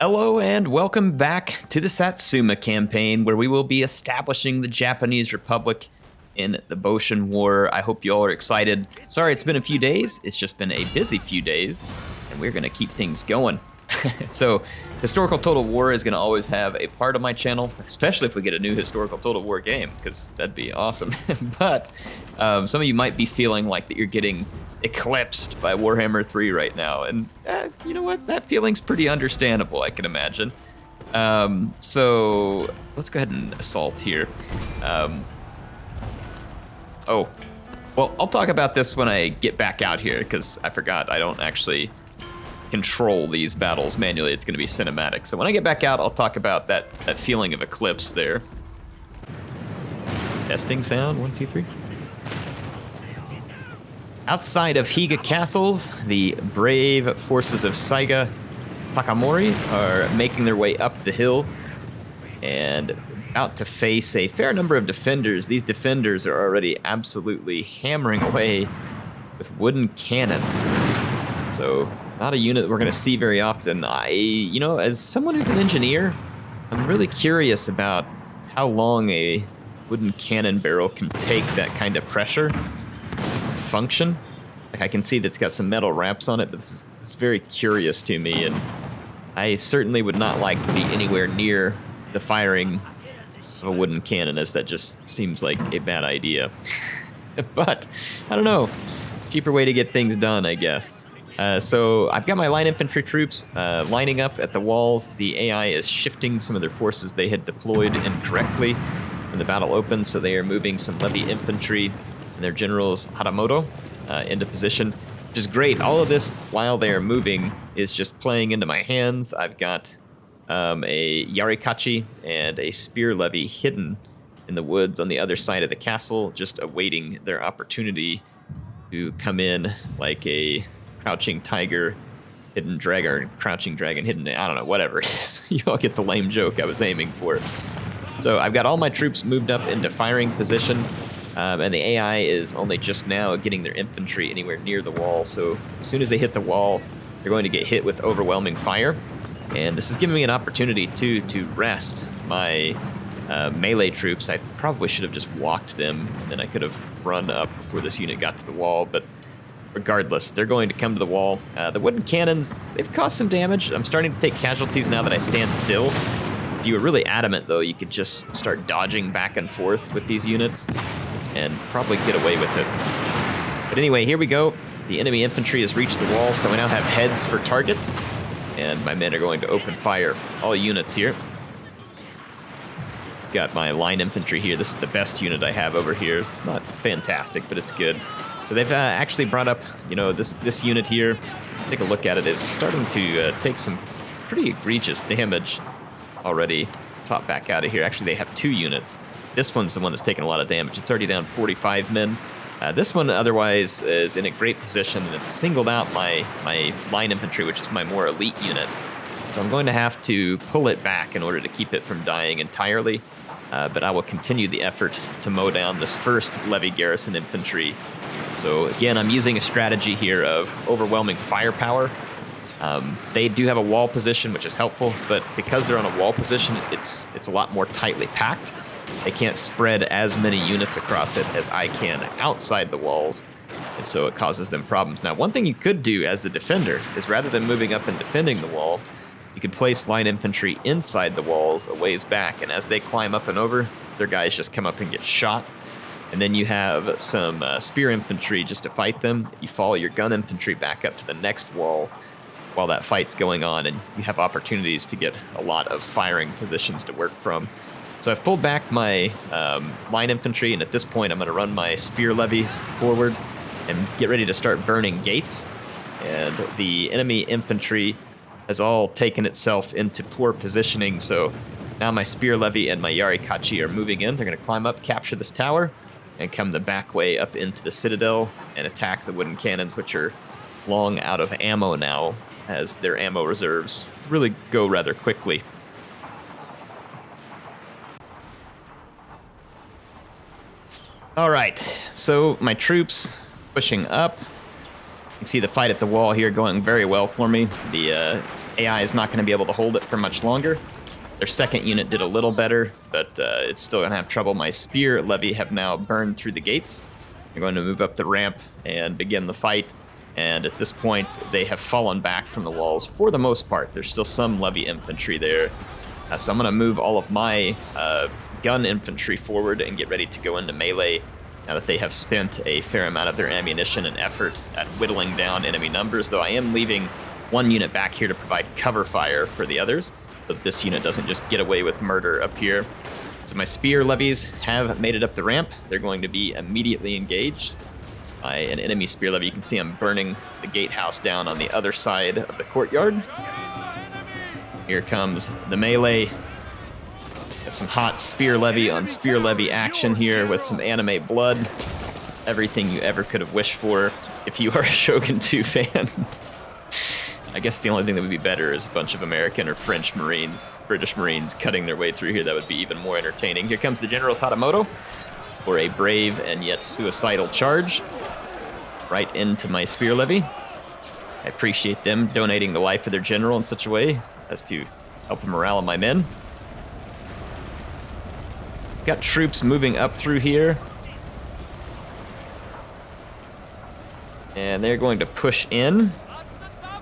Hello and welcome back to the Satsuma campaign, where we will be establishing the Japanese Republic in the Boshin War. I hope you all are excited. Sorry it's been a few days, it's just been a busy few days, and we're gonna keep things going. So, Historical Total War is gonna always have a part of my channel, especially if we get a new Historical Total War game, because that'd be awesome. But some of you might be feeling like that you're getting eclipsed by Warhammer 3 right now, and you know what, that feeling's pretty understandable, I can imagine. So let's go ahead and assault here. Oh, well, I'll talk about this when I get back out here, because I forgot I don't actually control these battles manually. It's going to be cinematic, so when I get back out, I'll talk about that feeling of eclipse there. Testing sound, 1, 2, 3. Outside of Higa castles, the brave forces of Saigo Takamori are making their way up the hill and about to face a fair number of defenders. These defenders are already absolutely hammering away with wooden cannons. So, not a unit that we're going to see very often. As someone who's an engineer, I'm really curious about how long a wooden cannon barrel can take that kind of pressure. Function. Like, I can see that's got some metal wraps on it, but it's very curious to me, and I certainly would not like to be anywhere near the firing of a wooden cannon, as that just seems like a bad idea. But I don't know, cheaper way to get things done, I guess. So I've got my line infantry troops lining up at the walls. The AI is shifting some of their forces they had deployed incorrectly when the battle opened, so they are moving some levy infantry and their generals Haramoto into position, which is great. All of this, while they are moving, is just playing into my hands. I've got a Yarikachi and a spear levy hidden in the woods on the other side of the castle, just awaiting their opportunity to come in like a crouching tiger, hidden dragon, or crouching dragon, hidden, I don't know, whatever. You all get the lame joke I was aiming for. So I've got all my troops moved up into firing position. And the AI is only just now getting their infantry anywhere near the wall, so as soon as they hit the wall, they're going to get hit with overwhelming fire. And this is giving me an opportunity, too, to rest my melee troops. I probably should have just walked them, and then I could have run up before this unit got to the wall, but regardless, they're going to come to the wall. The wooden cannons, they've caused some damage. I'm starting to take casualties now that I stand still. If you were really adamant, though, you could just start dodging back and forth with these units and probably get away with it. But anyway, here we go. The enemy infantry has reached the wall, so I now have heads for targets, and my men are going to open fire. All units here. Got my line infantry here. This is the best unit I have over here. It's not fantastic, but it's good. So they've actually brought up, this unit here. Take a look at it. It's starting to take some pretty egregious damage already. Let's hop back out of here. Actually, they have 2 units. This one's the one that's taking a lot of damage. It's already down 45 men. This one, otherwise, is in a great position, and it's singled out my line infantry, which is my more elite unit. So I'm going to have to pull it back in order to keep it from dying entirely. But I will continue the effort to mow down this first levy garrison infantry. So again, I'm using a strategy here of overwhelming firepower. They do have a wall position, which is helpful, but because they're on a wall position, it's a lot more tightly packed. They can't spread as many units across it as I can outside the walls, and so it causes them problems. Now, one thing you could do as the defender is, rather than moving up and defending the wall, you could place line infantry inside the walls a ways back, and as they climb up and over, their guys just come up and get shot. And then you have some spear infantry just to fight them. You follow your gun infantry back up to the next wall while that fight's going on, and you have opportunities to get a lot of firing positions to work from. So I've pulled back my line infantry, and at this point I'm going to run my spear levies forward and get ready to start burning gates. And the enemy infantry has all taken itself into poor positioning, so now my spear levy and my Yarikachi are moving in. They're going to climb up, capture this tower, and come the back way up into the citadel and attack the wooden cannons, which are long out of ammo now, as their ammo reserves really go rather quickly. All right, so my troops pushing up. You can see the fight at the wall here going very well for me. The AI is not going to be able to hold it for much longer. Their second unit did a little better, but it's still going to have trouble. My spear levy have now burned through the gates. They're going to move up the ramp and begin the fight. And at this point, they have fallen back from the walls for the most part. There's still some levy infantry there. So I'm going to move all of my gun infantry forward and get ready to go into melee now that they have spent a fair amount of their ammunition and effort at whittling down enemy numbers, though I am leaving one unit back here to provide cover fire for the others, so that this unit doesn't just get away with murder up here. So my spear levies have made it up the ramp. They're going to be immediately engaged by an enemy spear levy. You can see I'm burning the gatehouse down on the other side of the courtyard. Here comes the melee. Got some hot spear levy on spear levy action here with some anime blood. It's everything you ever could have wished for if you are a Shogun 2 fan. I guess the only thing that would be better is a bunch of American or French Marines, British Marines cutting their way through here. That would be even more entertaining. Here comes the General's Hatamoto for a brave and yet suicidal charge right into my spear levy. I appreciate them donating the life of their general in such a way as to help the morale of my men. Got troops moving up through here. And they're going to push in.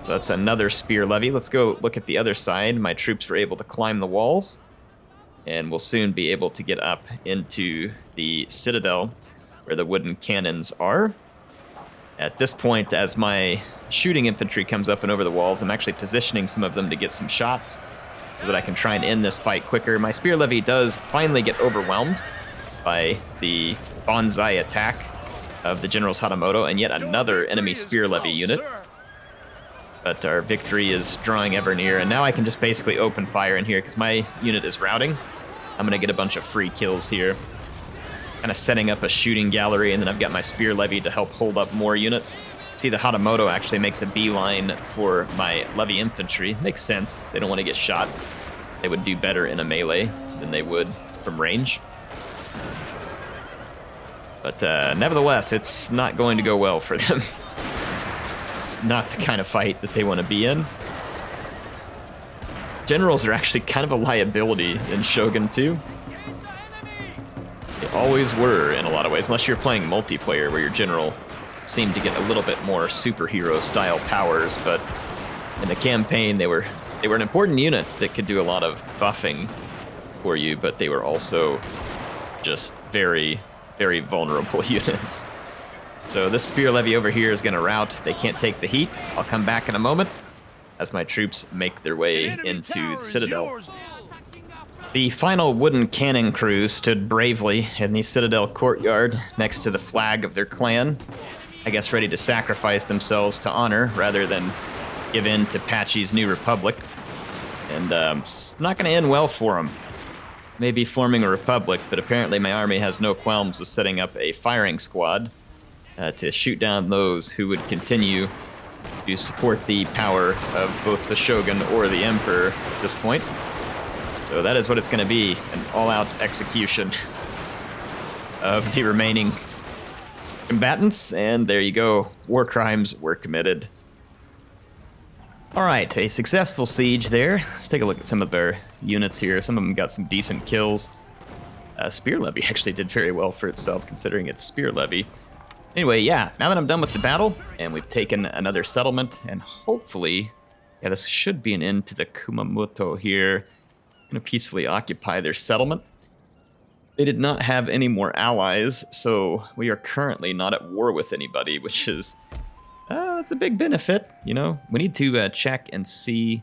So that's another spear levy. Let's go look at the other side. My troops were able to climb the walls. And we'll soon be able to get up into the citadel where the wooden cannons are. At this point, as my shooting infantry comes up and over the walls, I'm actually positioning some of them to get some shots so that I can try and end this fight quicker. My spear levy does finally get overwhelmed by the bonsai attack of the General's Hatamoto and yet another enemy spear levy unit. But our victory is drawing ever near, and now I can just basically open fire in here because my unit is routing. I'm going to get a bunch of free kills here. Kind of setting up a shooting gallery, and then I've got my spear levy to help hold up more units. See, the Hatamoto actually makes a beeline for my levy infantry. Makes sense. They don't want to get shot. They would do better in a melee than they would from range. But nevertheless, it's not going to go well for them. It's not the kind of fight that they want to be in. Generals are actually kind of a liability in Shogun 2. They always were in a lot of ways, unless you're playing multiplayer where your general seemed to get a little bit more superhero style powers, but in the campaign they were an important unit that could do a lot of buffing for you, but they were also just very, very vulnerable units. So this spear levy over here is going to rout. They can't take the heat. I'll come back in a moment as my troops make their way into the citadel. The final wooden cannon crew stood bravely in the citadel courtyard next to the flag of their clan, I guess ready to sacrifice themselves to honor rather than give in to Patchy's new republic. And it's not going to end well for them. Maybe forming a republic, but apparently my army has no qualms with setting up a firing squad to shoot down those who would continue to support the power of both the Shogun or the Emperor at this point. So that is what it's going to be, an all-out execution of the remaining combatants, and there you go. War crimes were committed. All right, a successful siege there. Let's take a look at some of their units here. Some of them got some decent kills. Spear levy actually did very well for itself, considering it's spear levy. Anyway, yeah, now that I'm done with the battle, and we've taken another settlement, and hopefully, yeah, this should be an end to the Kumamoto here. I'm going to peacefully occupy their settlement. They did not have any more allies, so we are currently not at war with anybody, which is, that's a big benefit, you know? We need to check and see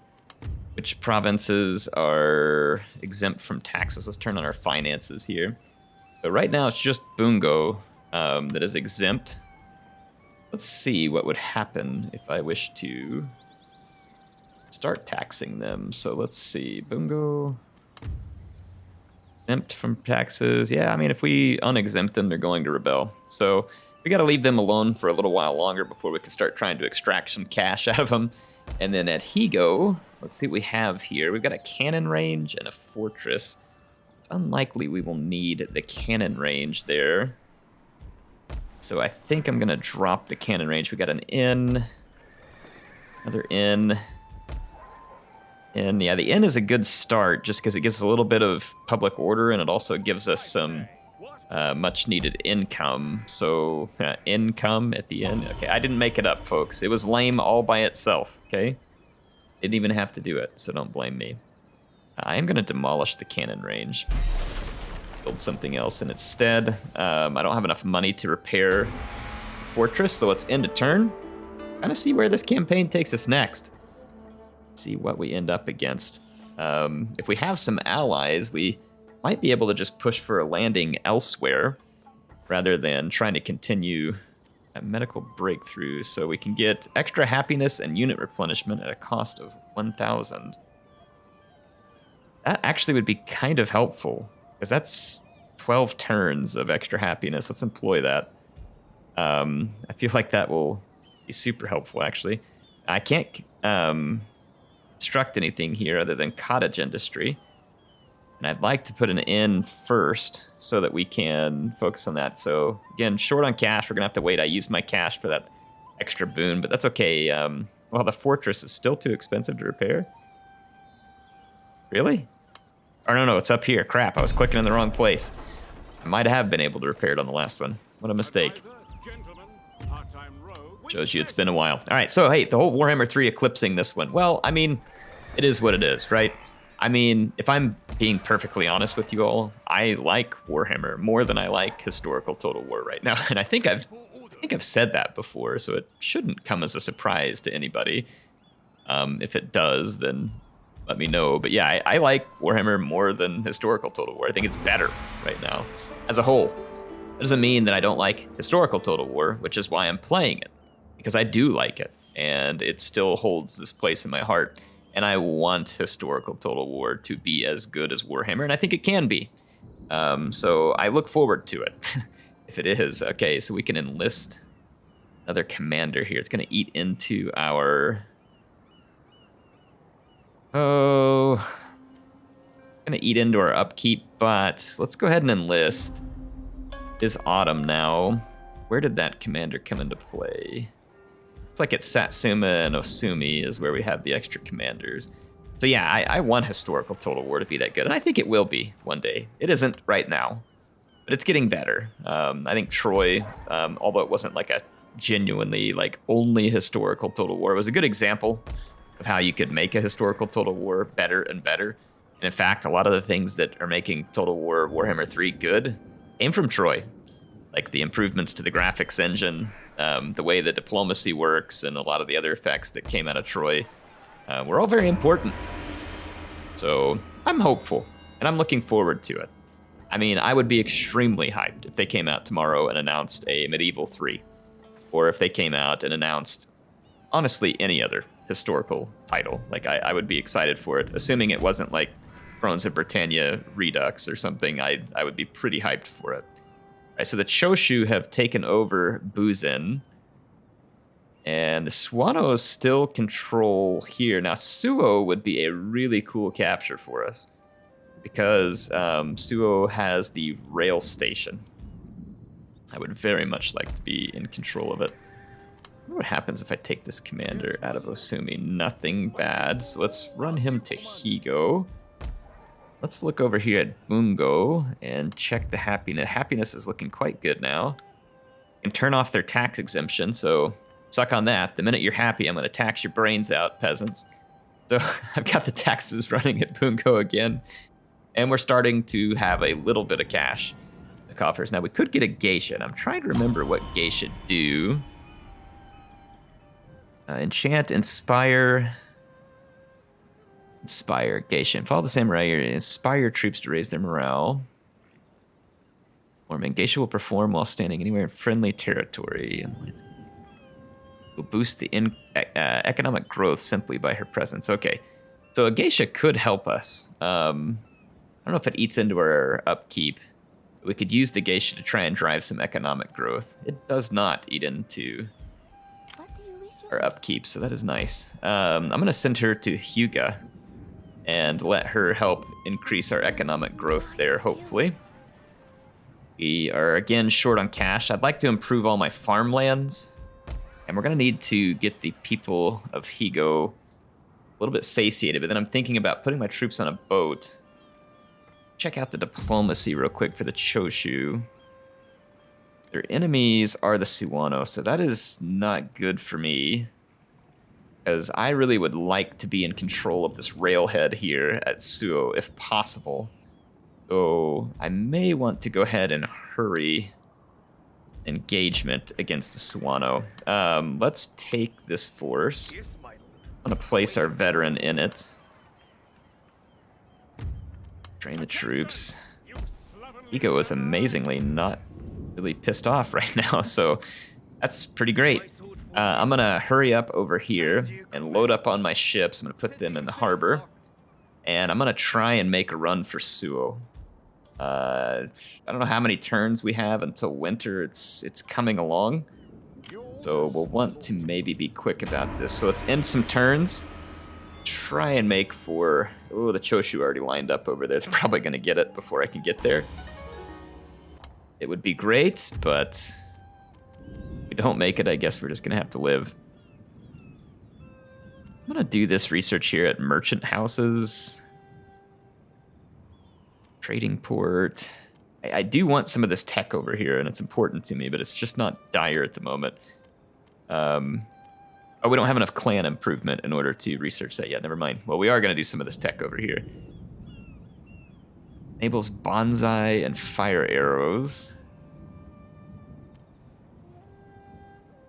which provinces are exempt from taxes. Let's turn on our finances here. So right now it's just Bungo that is exempt. Let's see what would happen if I wish to start taxing them. So let's see, Bungo, exempt from taxes. Yeah, I mean, if we unexempt them, they're going to rebel. So we got to leave them alone for a little while longer before we can start trying to extract some cash out of them. And then at Higo, let's see what we have here. We've got a cannon range and a fortress. It's unlikely we will need the cannon range there. So I think I'm going to drop the cannon range. We got an inn, another inn. And yeah, the inn is a good start just because it gives a little bit of public order and it also gives us some much needed income. So income at the end. Okay, I didn't make it up, folks. It was lame all by itself, okay? Didn't even have to do it, so don't blame me. I am going to demolish the cannon range. Build something else in its stead. I don't have enough money to repair the fortress, so let's end a turn. Kind of see where this campaign takes us next. See what we end up against. If we have some allies, we might be able to just push for a landing elsewhere rather than trying to continue a medical breakthrough. So we can get extra happiness and unit replenishment at a cost of 1,000. That actually would be kind of helpful because that's 12 turns of extra happiness. Let's employ that. I feel like that will be super helpful, actually. I can't construct anything here other than cottage industry. And I'd like to put an inn first so that we can focus on that. So again, short on cash. We're going to have to wait. I used my cash for that extra boon, but that's okay. Well, the fortress is still too expensive to repair. Really? Or no, it's up here. Crap, I was clicking in the wrong place. I might have been able to repair it on the last one. What a mistake. Shows you it's been a while. All right, so hey, the whole Warhammer 3 eclipsing this one. Well, I mean, it is what it is, right? I mean, if I'm being perfectly honest with you all, I like Warhammer more than I like historical Total War right now, and I think I've said that before, so it shouldn't come as a surprise to anybody. If it does, then let me know. But yeah, I like Warhammer more than historical Total War. I think it's better right now as a whole. That doesn't mean that I don't like historical Total War, which is why I'm playing it, because I do like it, and it still holds this place in my heart. And I want historical Total War to be as good as Warhammer, and I think it can be. So I look forward to it, if it is. Okay, so we can enlist another commander here. It's going to eat into our... going to eat into our upkeep, but let's go ahead and enlist. It is autumn now. Where did that commander come into play? It's like it's Satsuma and Osumi is where we have the extra commanders. So yeah, I want historical Total War to be that good, and I think it will be one day. It isn't right now, but it's getting better. I think Troy, although it wasn't like a genuinely like only historical Total War, it was a good example of how you could make a historical Total War better and better. And in fact, a lot of the things that are making Total War Warhammer 3 good came from Troy. Like the improvements to the graphics engine, the way the diplomacy works, and a lot of the other effects that came out of Troy were all very important. So I'm hopeful, and I'm looking forward to it. I mean, I would be extremely hyped if they came out tomorrow and announced a Medieval 3, or if they came out and announced, honestly, any other historical title. Like, I would be excited for it, assuming it wasn't like Thrones of Britannia Redux or something. I would be pretty hyped for it. All right, so the Choshu have taken over Buzen, and the Swanos still control here. Now, Suo would be a really cool capture for us, because Suo has the rail station. I would very much like to be in control of it. I wonder what happens if I take this commander out of Osumi. Nothing bad, so let's run him to Higo. Let's look over here at Bungo and check the happiness. Happiness is looking quite good now. And turn off their tax exemption, so suck on that. The minute you're happy, I'm going to tax your brains out, peasants. So I've got the taxes running at Bungo again. And we're starting to have a little bit of cash in the coffers. Now, we could get a geisha, and I'm trying to remember what geisha do. Enchant, inspire... Inspire, geisha. Follow the samurai. Inspire your troops to raise their morale. Orman, geisha will perform while standing anywhere in friendly territory. Will boost the economic growth simply by her presence. Okay, so a geisha could help us. I don't know if it eats into our upkeep. We could use the geisha to try and drive some economic growth. It does not eat into our upkeep, so that is nice. I'm going to send her to Hyuga and let her help increase our economic growth there, hopefully. We are, again, short on cash. I'd like to improve all my farmlands, and we're going to need to get the people of Higo little bit satiated, but then I'm thinking about putting my troops on a boat. Check out the diplomacy real quick for the Choshu. Their enemies are the Suwano, so that is not good for me. Because I really would like to be in control of this railhead here at Suo, if possible. So I may want to go ahead and hurry engagement against the Suwano. Let's take this force. I'm going to place our veteran in it. Train the troops. Ego is amazingly not really pissed off right now, so that's pretty great. I'm going to hurry up over here and load up on my ships. I'm going to put them in the harbor. And I'm going to try and make a run for Suo. I don't know how many turns we have until winter. It's coming along. So we'll want to maybe be quick about this. So let's end some turns. Try and make for... Oh, the Choshu already lined up over there. They're probably going to get it before I can get there. It would be great, but if we don't make it, I guess we're just going to have to live. I'm going to do this research here at merchant houses. Trading port. I do want some of this tech over here, and it's important to me, but it's just not dire at the moment. Oh, we don't have enough clan improvement in order to research that yet. Never mind. Well, we are going to do some of this tech over here. Enables bonsai and fire arrows.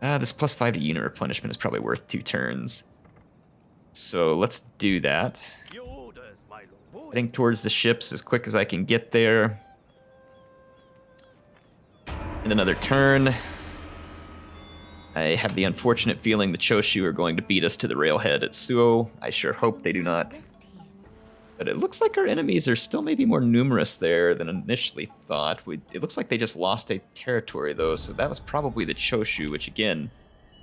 This +5 to unit replenishment is probably worth 2 turns. So let's do that. Heading towards the ships as quick as I can get there. In another turn. I have the unfortunate feeling the Choshu are going to beat us to the railhead at Suo. I sure hope they do not. But it looks like our enemies are still maybe more numerous there than initially thought. It looks like they just lost a territory, though, so that was probably the Choshu, which, again,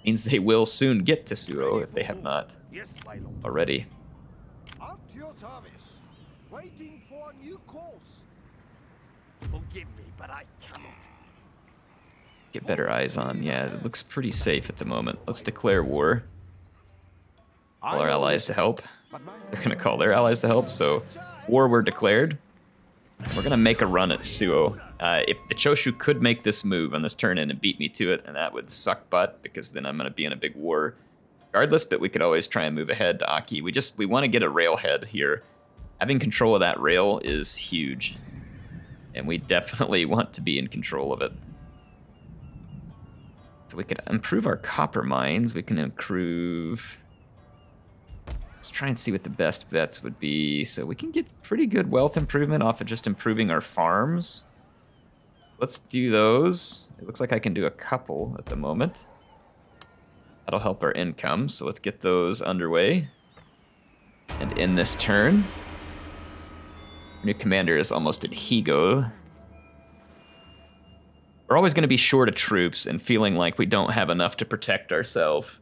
means they will soon get to Suo if they have not already. Up to your service. Waiting for new calls. Forgive me, but I cannot. Get better eyes on. Yeah, it looks pretty safe at the moment. Let's declare war. Call our allies to help. They're going to call their allies to help, so war were declared. We're going to make a run at Suo. If the Choshu could make this move on this turn in and beat me to it, and that would suck butt, because then I'm going to be in a big war regardless, but we could always try and move ahead to Aki. We want to get a railhead here. Having control of that rail is huge, and we definitely want to be in control of it. So we could improve our copper mines. We can improve... Let's try and see what the best bets would be. So we can get pretty good wealth improvement off of just improving our farms. Let's do those. It looks like I can do a couple at the moment. That'll help our income, so let's get those underway. And in this turn, our new commander is almost at Higo. We're always going to be short of troops and feeling like we don't have enough to protect ourselves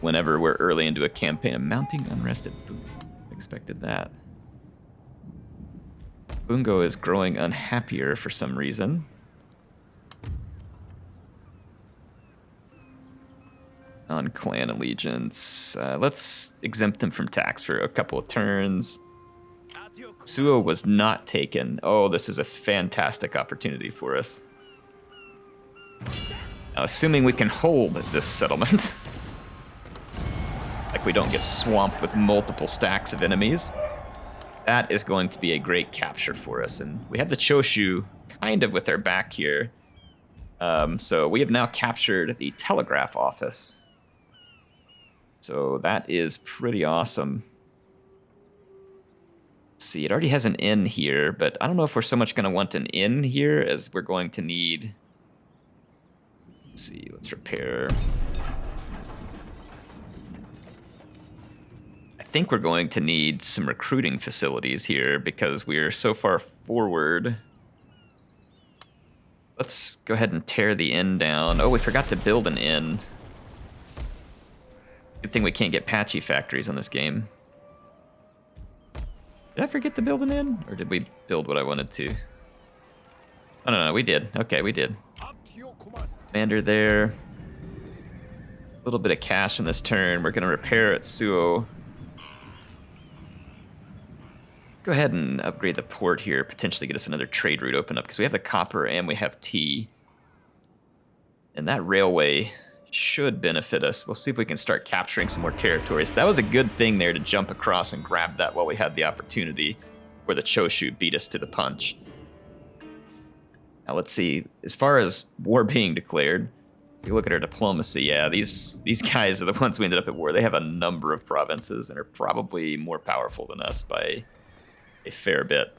whenever we're early into a campaign. A mounting unrest at Bungo. Expected that. Bungo is growing unhappier for some reason. Non-clan allegiance. Let's exempt them from tax for a couple of turns. Suo was not taken. Oh, this is a fantastic opportunity for us. Now, assuming we can hold this settlement, like we don't get swamped with multiple stacks of enemies, that is going to be a great capture for us. And we have the Choshu kind of with our back here. So we have now captured the Telegraph Office. So that is pretty awesome. Let's see, it already has an inn here, but I don't know if we're so much going to want an inn here as we're going to need... Let's see, let's repair. I think we're going to need some recruiting facilities here because we're so far forward. Let's go ahead and tear the inn down. Oh, we forgot to build an inn. Good thing we can't get patchy factories on this game. Did I forget to build an inn? Or did we build what I wanted to? Oh, no, we did. Okay, we did. Commander there. A little bit of cash in this turn. We're going to repair at Suo. Go ahead and upgrade the port here, potentially get us another trade route open up, because we have the copper and we have tea. And that railway should benefit us. We'll see if we can start capturing some more territories. So that was a good thing there to jump across and grab that while we had the opportunity, where the Choshu beat us to the punch. Now let's see, as far as war being declared, if you look at our diplomacy, yeah, these guys are the ones we ended up at war. They have a number of provinces and are probably more powerful than us by a fair bit.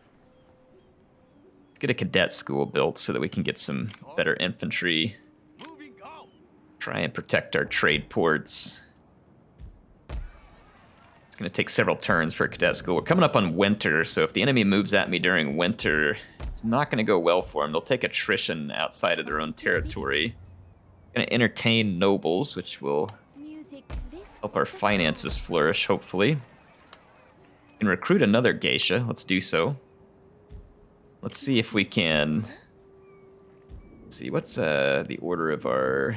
Let's get a cadet school built so that we can get some better infantry. Try and protect our trade ports. It's going to take several turns for a cadet school. We're coming up on winter, so if the enemy moves at me during winter, it's not going to go well for them. They'll take attrition outside of their own territory. Going to entertain nobles, which will help our finances flourish, hopefully. We can recruit another geisha. Let's do so. Let's see if we can... Let's see, what's the order of our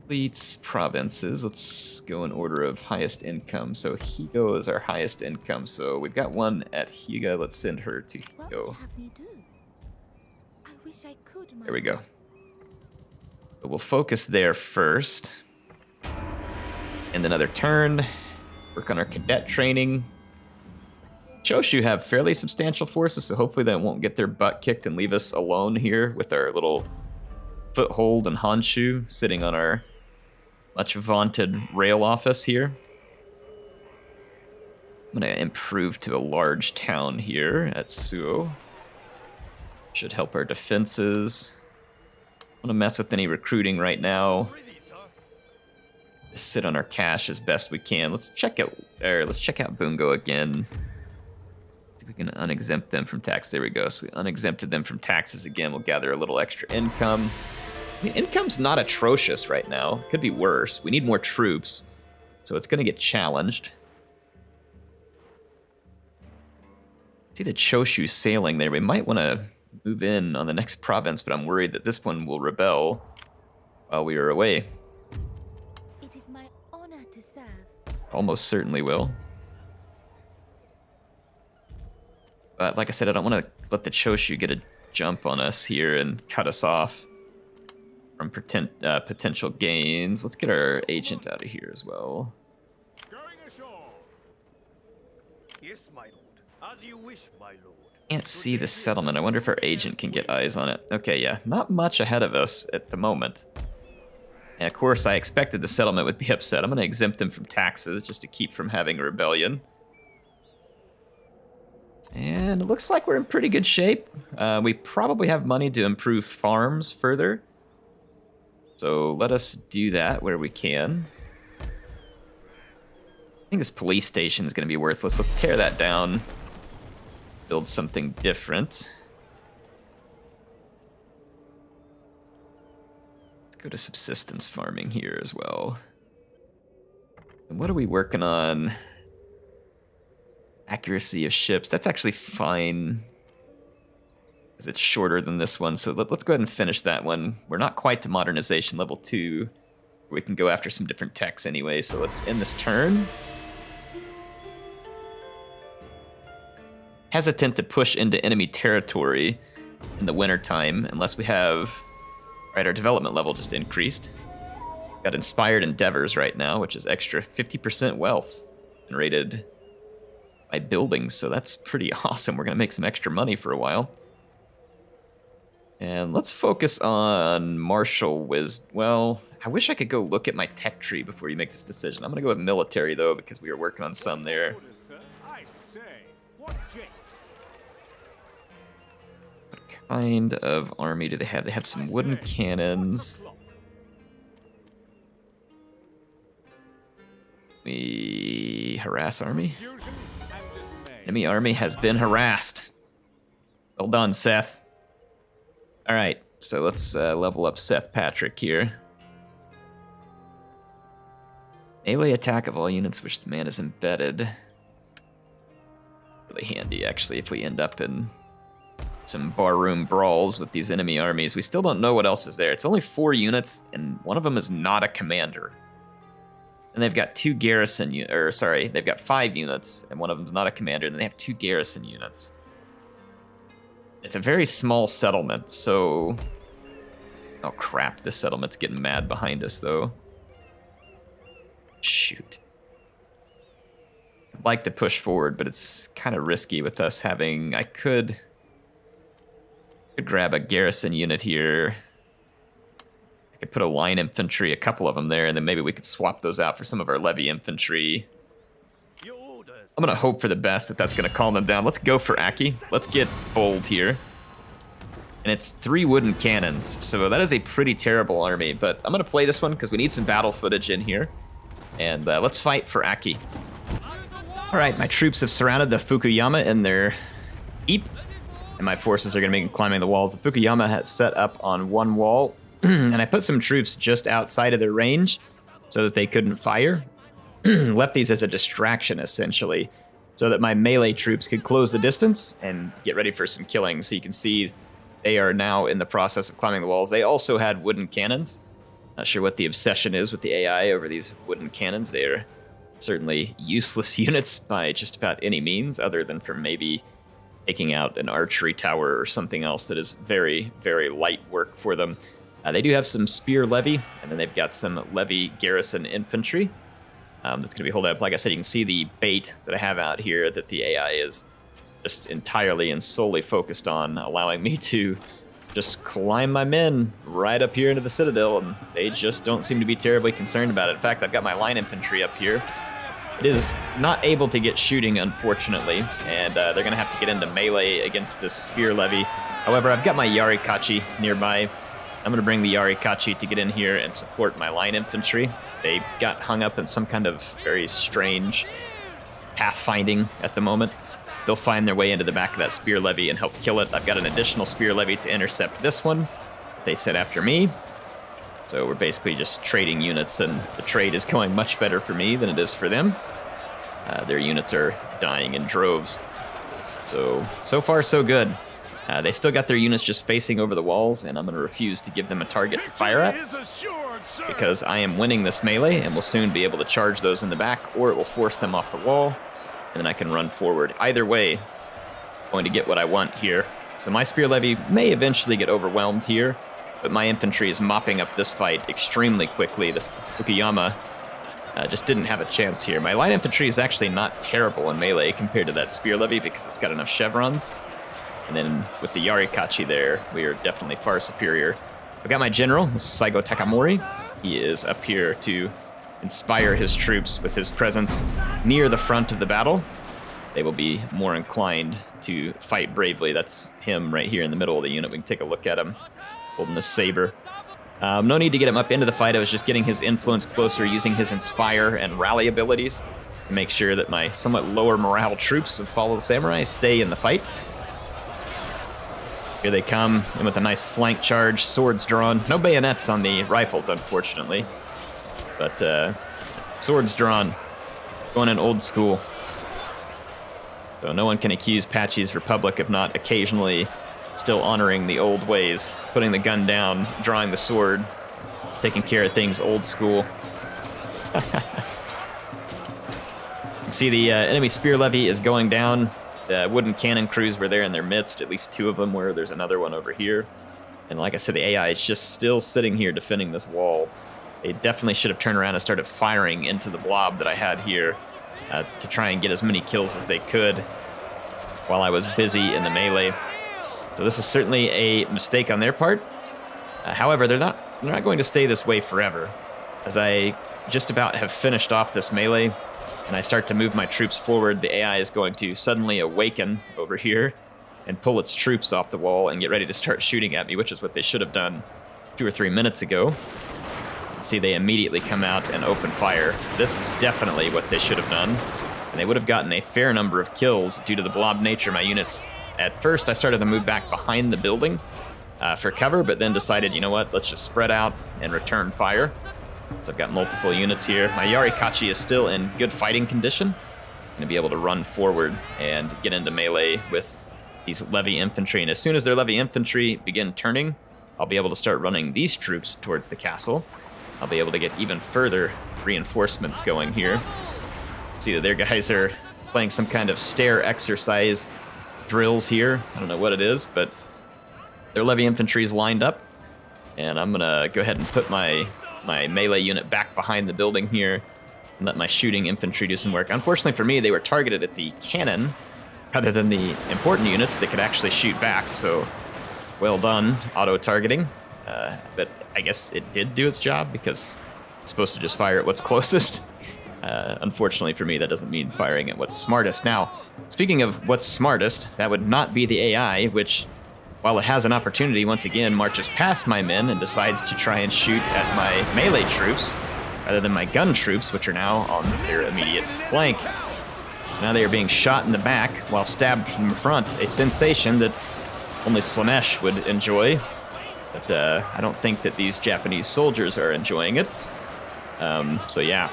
fleets, provinces? Let's go in order of highest income. So Higo is our highest income. So we've got one at Higa. Let's send her to Higo. There we go. But we'll focus there first. And another turn. Work on our cadet training. Choshu have fairly substantial forces, so hopefully they won't get their butt kicked and leave us alone here with our little foothold in Honshu, sitting on our much vaunted rail office here. I'm going to improve to a large town here at Suo. Should help our defenses. I don't want to mess with any recruiting right now. Just sit on our cash as best we can. Let's check out Bungo again. See if we can unexempt them from tax. There we go. So we unexempted them from taxes again. We'll gather a little extra income. I mean, income's not atrocious right now. Could be worse. We need more troops, so it's going to get challenged. See the Choshu sailing there. We might want to move in on the next province, but I'm worried that this one will rebel while we are away. It is my honor to serve. Almost certainly will. But like I said, I don't want to let the Choshu get a jump on us here and cut us off from potential gains. Let's get our agent out of here as well. Going ashore. Yes, my lord. As you wish, my lord. Can't see the settlement. I wonder if our agent can get eyes on it. Okay, yeah, not much ahead of us at the moment. And of course, I expected the settlement would be upset. I'm going to exempt them from taxes just to keep from having a rebellion. And it looks like we're in pretty good shape. We probably have money to improve farms further. So let us do that where we can. I think this police station is going to be worthless. Let's tear that down. Build something different. Let's go to subsistence farming here as well. And what are we working on? Accuracy of ships. That's actually fine, because it's shorter than this one. So let's go ahead and finish that one. We're not quite to modernization level 2. We can go after some different techs anyway. So let's end this turn. Hesitant to push into enemy territory in the wintertime unless we have... Right, our development level just increased. Got inspired endeavors right now, which is extra 50% wealth generated by buildings, so that's pretty awesome. We're going to make some extra money for a while. And let's focus on martial wisdom. Well, I wish I could go look at my tech tree before you make this decision. I'm going to go with military, though, because we are working on some there. I say, what japes? What kind of army do they have? They have some wooden cannons. We harass army. Enemy army has been harassed. Well done, Seth. All right, so let's level up Seth Patrick here. Melee attack of all units which the man is embedded. Really handy, actually, if we end up in some barroom brawls with these enemy armies. We still don't know what else is there. It's only 4 units, and one of them is not a commander. And they've got 2 garrison they've got 5 units, and one of them's not a commander, and they have 2 garrison units. It's a very small settlement, so... Oh crap, this settlement's getting mad behind us, though. Shoot. I'd like to push forward, but it's kind of risky with us having... I could grab a garrison unit here. I could put a line infantry, a couple of them there, and then maybe we could swap those out for some of our levy infantry. I'm going to hope for the best that that's going to calm them down. Let's go for Aki. Let's get bold here. And it's 3 wooden cannons, so that is a pretty terrible army, but I'm going to play this one because we need some battle footage in here. And let's fight for Aki. Alright, my troops have surrounded the Fukuyama in their keep, and my forces are going to be climbing the walls. The Fukuyama has set up on one wall, and I put some troops just outside of their range so that they couldn't fire. Left these as a distraction, essentially, so that my melee troops could close the distance and get ready for some killing. So you can see they are now in the process of climbing the walls. They also had wooden cannons. Not sure what the obsession is with the AI over these wooden cannons. They are certainly useless units by just about any means, other than for maybe taking out an archery tower or something else that is very, very light work for them. They do have some spear levy, and then they've got some levy garrison infantry that's going to be holding up. Like I said, you can see the bait that I have out here that the AI is just entirely and solely focused on, allowing me to just climb my men right up here into the citadel, and they just don't seem to be terribly concerned about it. In fact, I've got my line infantry up here. It is not able to get shooting, unfortunately, and they're going to have to get into melee against this spear levy. However, I've got my Yarikachi nearby. I'm going to bring the Yarikachi to get in here and support my line infantry. They got hung up in some kind of very strange pathfinding at the moment. They'll find their way into the back of that spear levy and help kill it. I've got an additional spear levy to intercept this one. They set after me. So we're basically just trading units, and the trade is going much better for me than it is for them. Their units are dying in droves. So far so good. They still got their units just facing over the walls, and I'm going to refuse to give them a target to fire at, because I am winning this melee and will soon be able to charge those in the back, or it will force them off the wall, and then I can run forward. Either way, I'm going to get what I want here. So my spear levy may eventually get overwhelmed here, but my infantry is mopping up this fight extremely quickly. The Fukuyama just didn't have a chance here. My line infantry is actually not terrible in melee compared to that spear levy because it's got enough chevrons. And then with the Yarikachi there, we are definitely far superior. I've got my general, this is Saigo Takamori. He is up here to inspire his troops with his presence near the front of the battle. They will be more inclined to fight bravely. That's him right here in the middle of the unit. We can take a look at him holding a saber. No need to get him up into the fight. I was just getting his influence closer, using his inspire and rally abilities to make sure that my somewhat lower morale troops of Follow the Samurai stay in the fight. Here they come, and with a nice flank charge, swords drawn. No bayonets on the rifles, unfortunately. But swords drawn. Going in old school. So no one can accuse Patchy's Republic of not occasionally still honoring the old ways. Putting the gun down, drawing the sword, taking care of things old school. You see the enemy spear levy is going down. The wooden cannon crews were there in their midst. At least 2 of them were. There's another one over here. And like I said, the AI is just still sitting here defending this wall. They definitely should have turned around and started firing into the blob that I had here to try and get as many kills as they could while I was busy in the melee. So this is certainly a mistake on their part. However, they're not going to stay this way forever. As I just about have finished off this melee, and I start to move my troops forward, the AI is going to suddenly awaken over here and pull its troops off the wall and get ready to start shooting at me, which is what they should have done 2 or 3 minutes ago. See, they immediately come out and open fire. This is definitely what they should have done, and they would have gotten a fair number of kills due to the blob nature of my units. At first, I started to move back behind the building for cover, but then decided, you know what, let's just spread out and return fire. So I've got multiple units here. My Yarikachi is still in good fighting condition. I'm going to be able to run forward and get into melee with these levy infantry. And as soon as their levy infantry begin turning, I'll be able to start running these troops towards the castle. I'll be able to get even further reinforcements going here. See that their guys are playing some kind of stair exercise drills here. I don't know what it is, but their levy infantry is lined up. And I'm gonna go ahead and put my melee unit back behind the building here and let my shooting infantry do some work. Unfortunately for me, they were targeted at the cannon rather than the important units that could actually shoot back, so well done, auto-targeting. But I guess it did do its job because it's supposed to just fire at what's closest. Unfortunately for me, that doesn't mean firing at what's smartest. Now, speaking of what's smartest, that would not be the AI, which, while it has an opportunity, once again marches past my men and decides to try and shoot at my melee troops rather than my gun troops, which are now on their immediate flank. Now they are being shot in the back while stabbed from the front, a sensation that only Slanesh would enjoy. But I don't think that these Japanese soldiers are enjoying it. So yeah,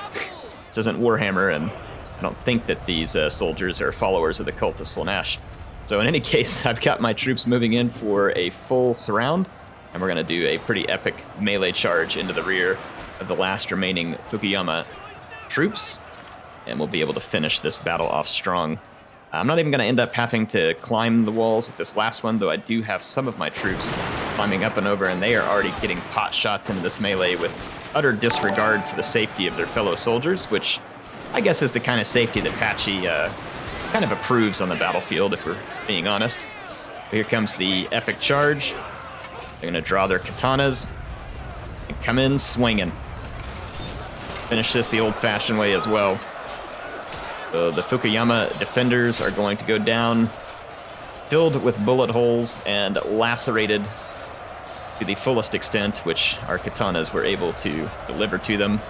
this isn't Warhammer, and I don't think that these soldiers are followers of the cult of Slanesh. So in any case, I've got my troops moving in for a full surround, and we're going to do a pretty epic melee charge into the rear of the last remaining Fukuyama troops, and we'll be able to finish this battle off strong. I'm not even going to end up having to climb the walls with this last one, though I do have some of my troops climbing up and over, and they are already getting pot shots into this melee with utter disregard for the safety of their fellow soldiers, which I guess is the kind of safety that Patchy kind of approves on the battlefield, if we're being honest. Here comes the epic charge. They're going to draw their katanas and come in swinging. Finish this the old-fashioned way as well. So the Fukuyama defenders are going to go down, filled with bullet holes and lacerated to the fullest extent, which our katanas were able to deliver to them.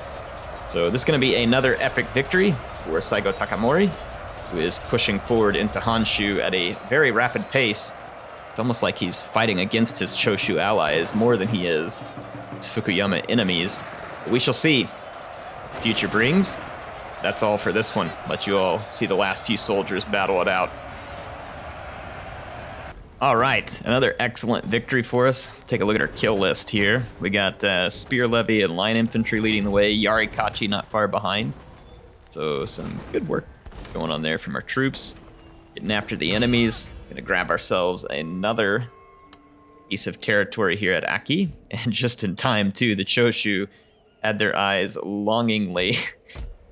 So this is going to be another epic victory for Saigo Takamori, who is pushing forward into Honshu at a very rapid pace. It's almost like he's fighting against his Choshu allies more than he is his Fukuyama enemies. But we shall see what the future brings. That's all for this one. Let you all see the last few soldiers battle it out. All right, another excellent victory for us. Let's take a look at our kill list here. We got Spear Levy and Line Infantry leading the way, Yarikachi not far behind. So some good work going on there from our troops. Getting after the enemies. Gonna grab ourselves another piece of territory here at Aki. And just in time, too, the Choshu had their eyes longingly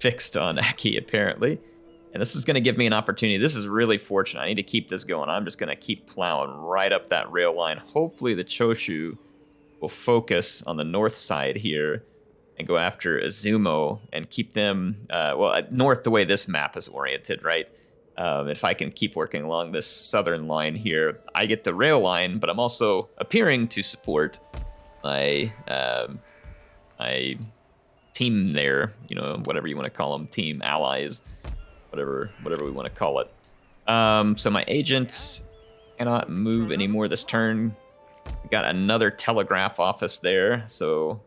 fixed on Aki, apparently. And this is going to give me an opportunity. This is really fortunate. I need to keep this going. I'm just going to keep plowing right up that rail line. Hopefully the Choshu will focus on the north side here and go after Izumo and keep them, north the way this map is oriented, right? If I can keep working along this southern line here, I get the rail line, but I'm also appearing to support my team there, you know, whatever you want to call them, team allies, whatever we want to call it. So my agent cannot move anymore this turn. We got another telegraph office there, so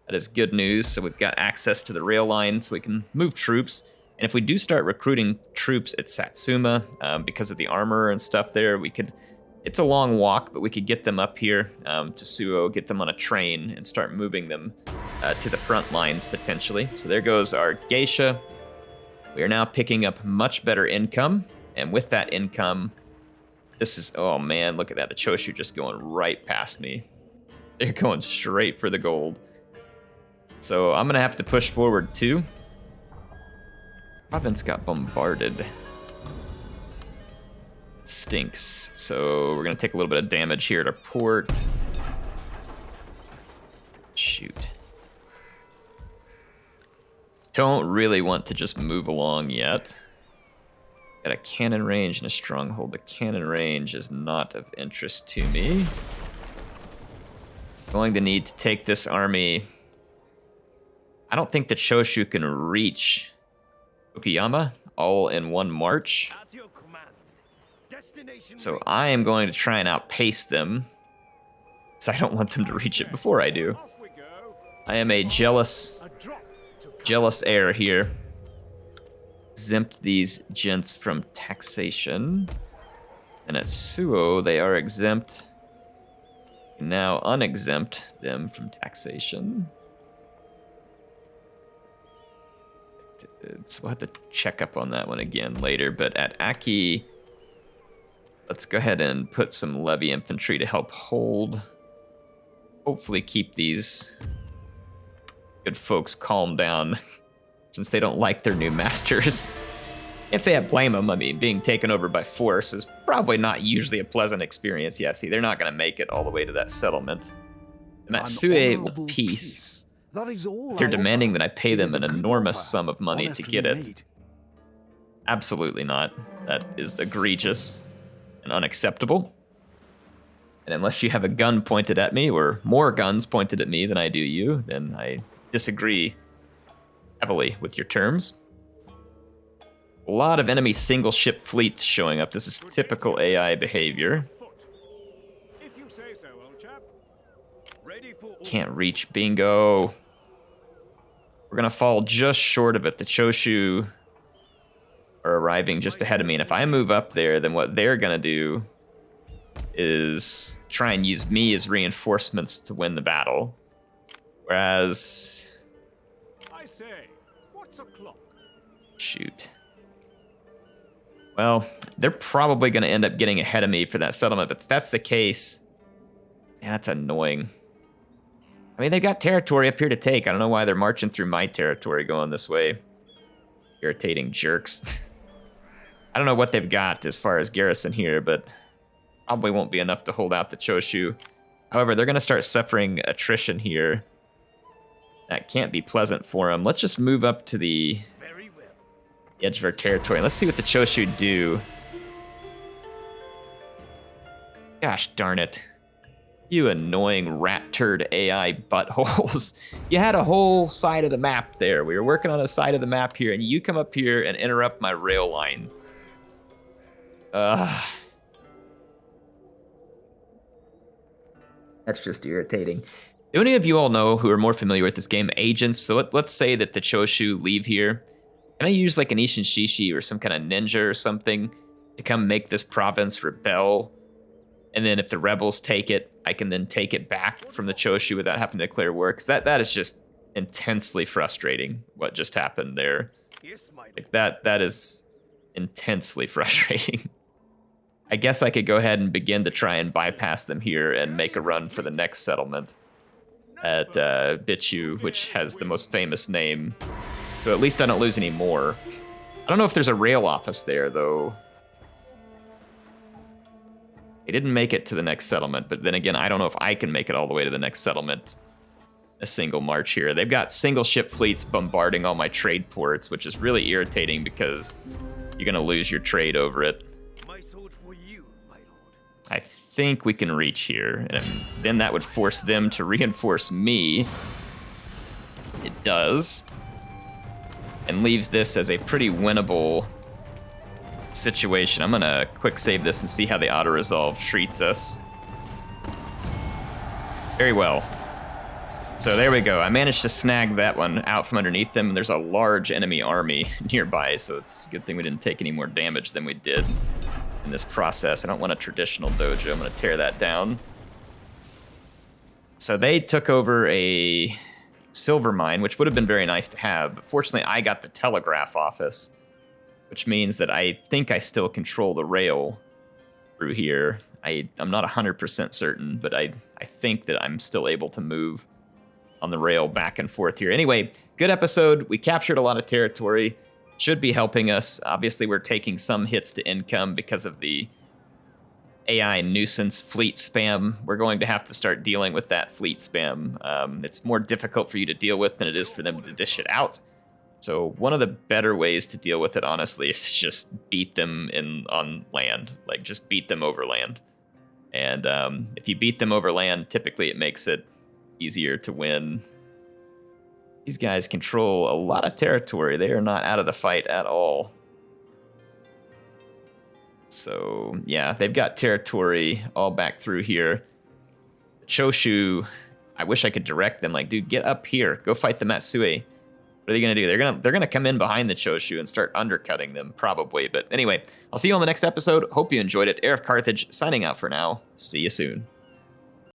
that is good news. So we've got access to the rail line, so we can move troops. And if we do start recruiting troops at Satsuma, because of the armor and stuff there, we could. It's a long walk, but we could get them up here to Suo, get them on a train, and start moving them to the front lines, potentially. So there goes our geisha. We are now picking up much better income, and with that income, this is... Oh, man, look at that. The Choshu just going right past me. They're going straight for the gold. So I'm going to have to push forward, too. Province got bombarded. It stinks. So we're going to take a little bit of damage here at our port. Shoot. Don't really want to just move along yet. Got a cannon range and a stronghold. The cannon range is not of interest to me. Going to need to take this army. I don't think the Choshu can reach Fukuyama all in one march. So I am going to try and outpace them, because I don't want them to reach it before I do. I am a jealous heir here. Exempt these gents from taxation. And at Suo, they are exempt. Now unexempt them from taxation. we'll have to check up on that one again later. But at Aki, let's go ahead and put some levy infantry to help hold. Hopefully keep these good folks calm down since they don't like their new masters. Can't say I blame them. I mean, being taken over by force is probably not usually a pleasant experience. Yeah, see, they're not going to make it all the way to that settlement. The Matsue will peace. That is all If they're I demanding offer. that I pay It them is an a good enormous offer, sum of money to honestly get it. made. Absolutely not. That is egregious and unacceptable. And unless you have a gun pointed at me, or more guns pointed at me than I do you, then I disagree heavily with your terms. A lot of enemy single ship fleets showing up. This is typical AI behavior. If you say so, old chap. Ready for Can't reach bingo. We're gonna fall just short of it. The Choshu are arriving just ahead of me, and if I move up there, then what they're gonna do is try and use me as reinforcements to win the battle. Whereas, I say, what's o'clock? shoot. Well, they're probably gonna end up getting ahead of me for that settlement, but if that's the case, yeah, that's annoying. I mean, they got territory up here to take. I don't know why they're marching through my territory going this way. Irritating jerks. I don't know what they've got as far as garrison here, but probably won't be enough to hold out the Choshu. However, they're going to start suffering attrition here. That can't be pleasant for them. Let's just move up to the very well. edge of our territory. Let's see what the Choshu do. Gosh darn it. You annoying rat turd AI buttholes. You had a whole side of the map there. We were working on a side of the map here, and you come up here and interrupt my rail line. Ugh. That's just irritating. Do any of you all know, who are more familiar with this game, agents? So let's say that the Choshu leave here. Can I use like an Ishin Shishi or some kind of ninja or something to come make this province rebel? And then if the rebels take it, I can then take it back from the Choshu without having to declare war. 'Cause that is just intensely frustrating, what just happened there. Yes, my lord. Like that is intensely frustrating. I guess I could go ahead and begin to try and bypass them here and make a run for the next settlement at Bichu, which has the most famous name. So at least I don't lose any more. I don't know if there's a rail office there, though. They didn't make it to the next settlement, but then again, I don't know if I can make it all the way to the next settlement. A single march here. They've got single ship fleets bombarding all my trade ports, which is really irritating because you're going to lose your trade over it. My sword for you, my lord. I think we can reach here, and then that would force them to reinforce me. It does. And leaves this as a pretty winnable situation. I'm gonna quick save this and see how the auto-resolve treats us. Very well. So there we go. I managed to snag that one out from underneath them, and there's a large enemy army nearby, so it's a good thing we didn't take any more damage than we did in this process. I don't want a traditional dojo. I'm gonna tear that down. So they took over a silver mine, which would have been very nice to have, but fortunately I got the Telegraph Office, which means that I think I still control the rail through here. I'm not 100% certain, but I think that I'm still able to move on the rail back and forth here. Anyway, good episode. We captured a lot of territory. Should be helping us. Obviously, we're taking some hits to income because of the AI nuisance fleet spam. We're going to have to start dealing with that fleet spam. It's more difficult for you to deal with than it is for them to dish it out. So one of the better ways to deal with it, honestly, is to just beat them on land. Like, just beat them over land. And if you beat them over land, typically it makes it easier to win. These guys control a lot of territory. They are not out of the fight at all. So, yeah, they've got territory all back through here. Choshu, I wish I could direct them. Like, dude, get up here. Go fight the Matsue. What are they gonna do? They're gonna come in behind the Choshu and start undercutting them, probably. But anyway, I'll see you on the next episode. Hope you enjoyed it. HeirofCarthage signing out for now. See you soon.